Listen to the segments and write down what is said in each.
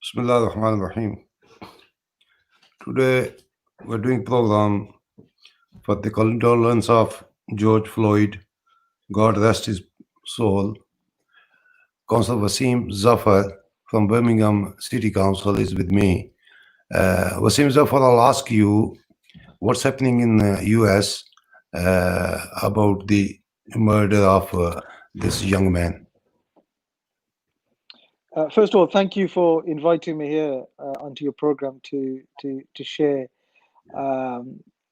Bismillah ar-Rahman ar-Rahim. Today we're doing program for the condolence of George Floyd. God rest his soul. Councillor Wasim Zafar from Birmingham City Council is with me. Wasim Zafar, I'll ask you what's happening in the US about the murder of this young man. First of all, thank you for inviting me here onto your program to share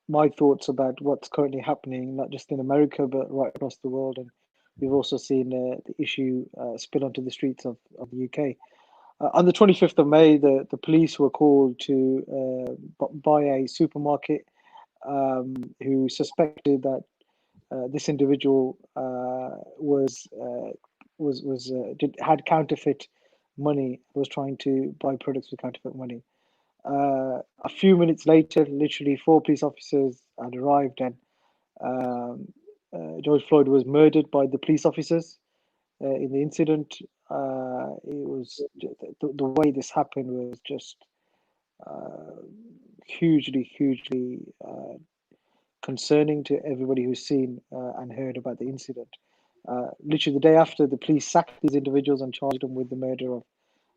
my thoughts about what's currently happening, not just in America but right across the world. And we've also seen the issue spill onto the streets of the UK. On the 25th of May, the police were called to by a supermarket who suspected that this individual had counterfeit money, was trying to buy products with counterfeit money. A few minutes later, literally 4 police officers had arrived, and George Floyd was murdered by the police officers in the incident. It was the way this happened was just hugely concerning to everybody who's seen and heard about the incident. Literally the day after, the police sacked these individuals and charged them with the murder of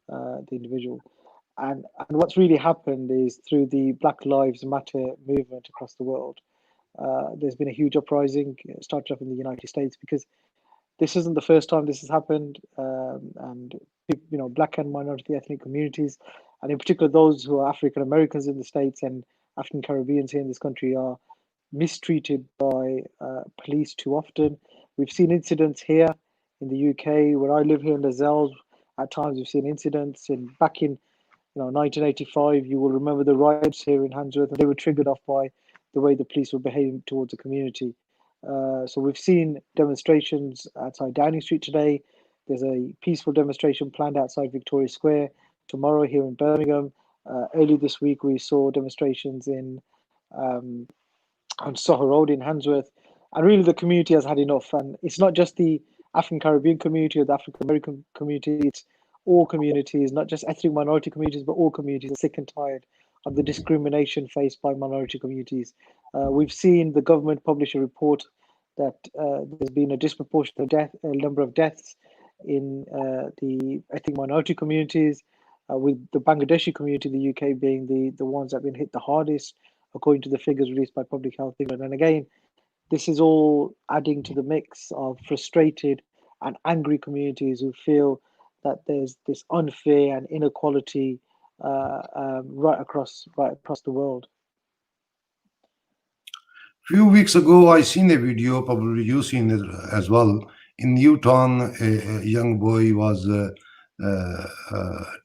the individual. And what's really happened is through the Black Lives Matter movement across the world, there's been a huge uprising, started off in the United States, because this isn't the first time this has happened. And Black and minority ethnic communities, and in particular those who are African Americans in the States and African Caribbeans here in this country, are mistreated by police too often. We've seen incidents here in the UK, where I live here in the Zels. At times we've seen incidents, and back in 1985, you will remember the riots here in Handsworth, and they were triggered off by the way the police were behaving towards the community. So we've seen demonstrations outside Downing Street today. There's a peaceful demonstration planned outside Victoria Square tomorrow here in Birmingham. Early this week, we saw demonstrations on Soho Road in Handsworth. And really, the community has had enough. And it's not just the African Caribbean community or the African American community, it's all communities, not just ethnic minority communities, but all communities are sick and tired of the discrimination faced by minority communities. We've seen the government publish a report that there's been a disproportionate number of deaths in the ethnic minority communities, with the Bangladeshi community, the UK, being the ones that have been hit the hardest, according to the figures released by Public Health England. And again, this is all adding to the mix of frustrated and angry communities who feel that there's this unfair and inequality right across the world. Few weeks ago, I seen a video, probably you seen it as well. In Newton, a young boy was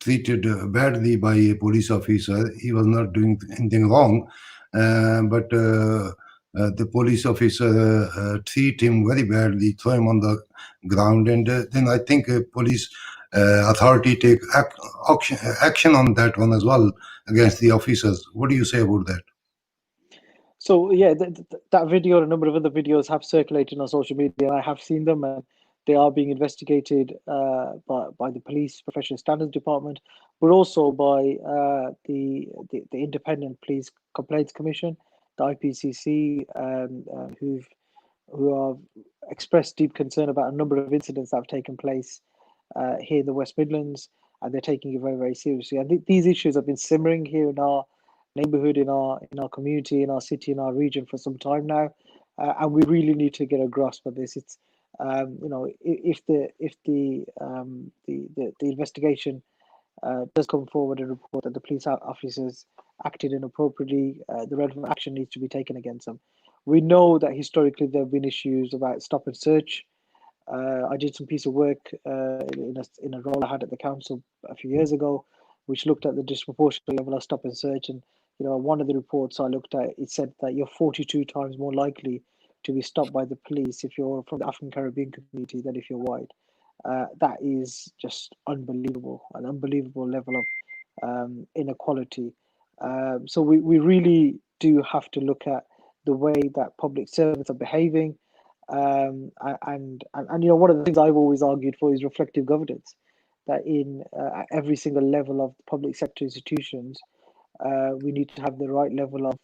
treated badly by a police officer. He was not doing anything wrong, but the police officer treat him very badly, throw him on the ground, and then I think police authority take action on that one as well against the officers. What do you say about that? So yeah, that video and a number of other videos have circulated on social media. I have seen them, and they are being investigated by the Police Professional Standards Department, but also by the Independent Police Complaints Commission, the IPCC, who have expressed deep concern about a number of incidents that have taken place here in the West Midlands, and they're taking it very, very seriously. And these issues have been simmering here in our neighborhood, in our community, in our city, in our region for some time now, and we really need to get a grasp of this. It's if the investigation does come forward and report that the police officers acted inappropriately, the relevant action needs to be taken against them. We know that historically there have been issues about stop and search. I did some piece of work in a role I had at the council a few years ago, which looked at the disproportionate level of stop and search. And one of the reports I looked at, it said that you're 42 times more likely to be stopped by the police if you're from the African Caribbean community than if you're white. That is just unbelievable, an unbelievable level of inequality. So we really do have to look at the way that public servants are behaving. And one of the things I've always argued for is reflective governance, that in at every single level of public sector institutions, we need to have the right level of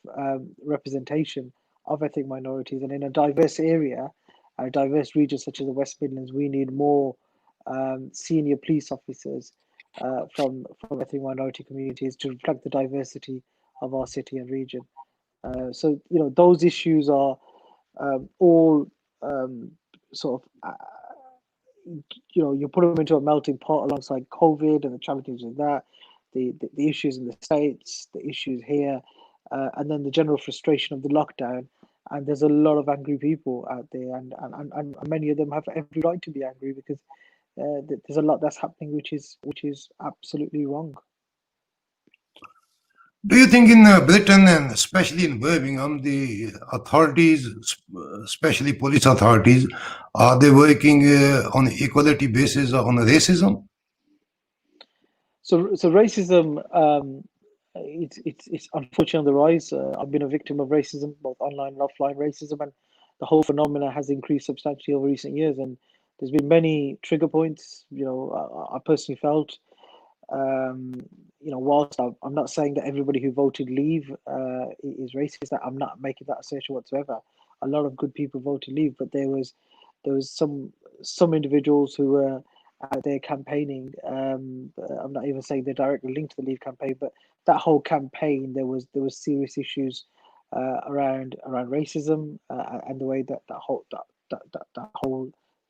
representation of ethnic minorities. And in a diverse area, a diverse region such as the West Midlands, we need more senior police officers from ethnic minority communities to reflect the diversity of our city and region. So those issues are all um, sort of you put them into a melting pot alongside COVID and the challenges of that, the issues in the States, the issues here, and then the general frustration of the lockdown. And there's a lot of angry people out there, and many of them have every right to be angry because there's a lot that's happening which is absolutely wrong. Do you think in Britain and especially in Birmingham, the authorities, especially police authorities, are they working on equality basis or on racism? So racism, it's unfortunately on the rise. I've been a victim of racism, both online and offline racism, and the whole phenomena has increased substantially over recent years. And there's been many trigger points. I personally felt, um, whilst I'm not saying that everybody who voted Leave is racist, that I'm not making that assertion whatsoever. A lot of good people voted Leave, but there was some individuals who were out there campaigning. I'm not even saying they're directly linked to the Leave campaign, but that whole campaign, there was serious issues around racism and the way that whole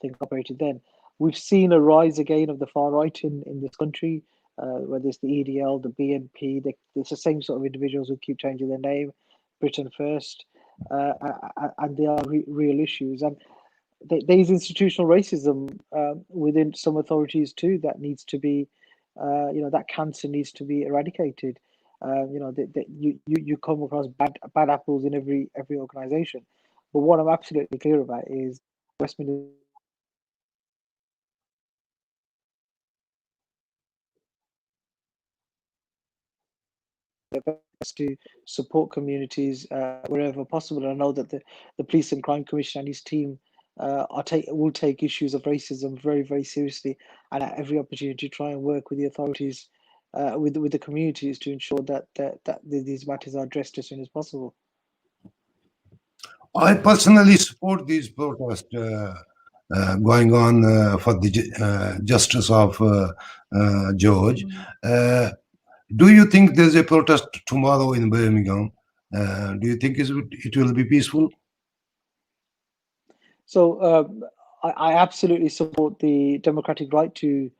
thing operated. Then we've seen a rise again of the far right in this country, whether it's the EDL, the BNP. It's the same sort of individuals who keep changing their name, Britain First, and they are real issues. And there's institutional racism within some authorities too that needs to be, that cancer needs to be eradicated. You come across bad apples in every organization, but what I'm absolutely clear about is West Midlands to support communities wherever possible. And I know that the Police and Crime Commission and his team will take issues of racism very, very seriously, and at every opportunity try and work with the authorities, with the communities to ensure that these matters are addressed as soon as possible. I personally support these protests going on for the justice of George. Uh, do you think there's a protest tomorrow in Birmingham? Do you think it will be peaceful? So I absolutely support the democratic right to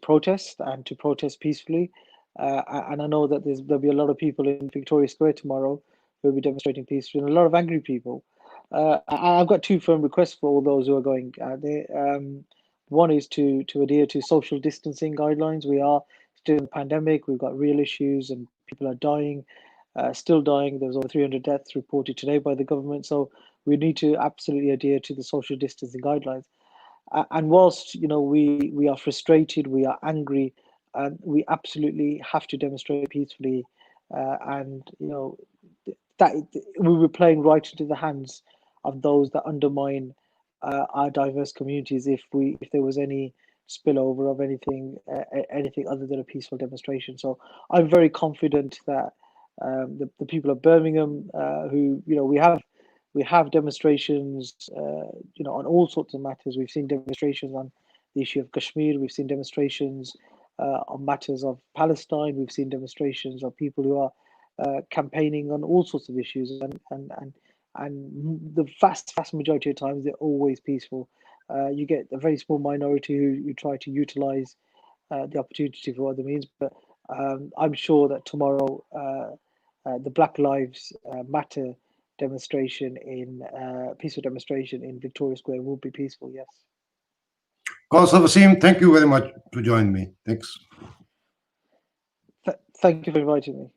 protest and to protest peacefully. And I know that there'll be a lot of people in Victoria Square tomorrow who will be demonstrating peacefully, and a lot of angry people. I've got two firm requests for all those who are going out there. One is to adhere to social distancing guidelines. We are still in the pandemic. We've got real issues, and people are dying, still dying. There was over 300 deaths reported today by the government. So we need to absolutely adhere to the social distancing guidelines. And whilst we are frustrated, we are angry, we absolutely have to demonstrate peacefully, and that we were playing right into the hands of those that undermine our diverse communities if there was any spillover of anything other than a peaceful demonstration. So I'm very confident that the people of Birmingham, who we have demonstrations, on all sorts of matters. We've seen demonstrations on the issue of Kashmir. We've seen demonstrations on matters of Palestine. We've seen demonstrations of people who are campaigning on all sorts of issues, and the vast majority of times they're always peaceful. You get a very small minority who try to utilize the opportunity for other means, but I'm sure that tomorrow the Black Lives Matter demonstration in peaceful demonstration in Victoria Square will be peaceful. Yes. Councillor Wasim, thank you very much to join me. Thanks. Thank you for inviting me.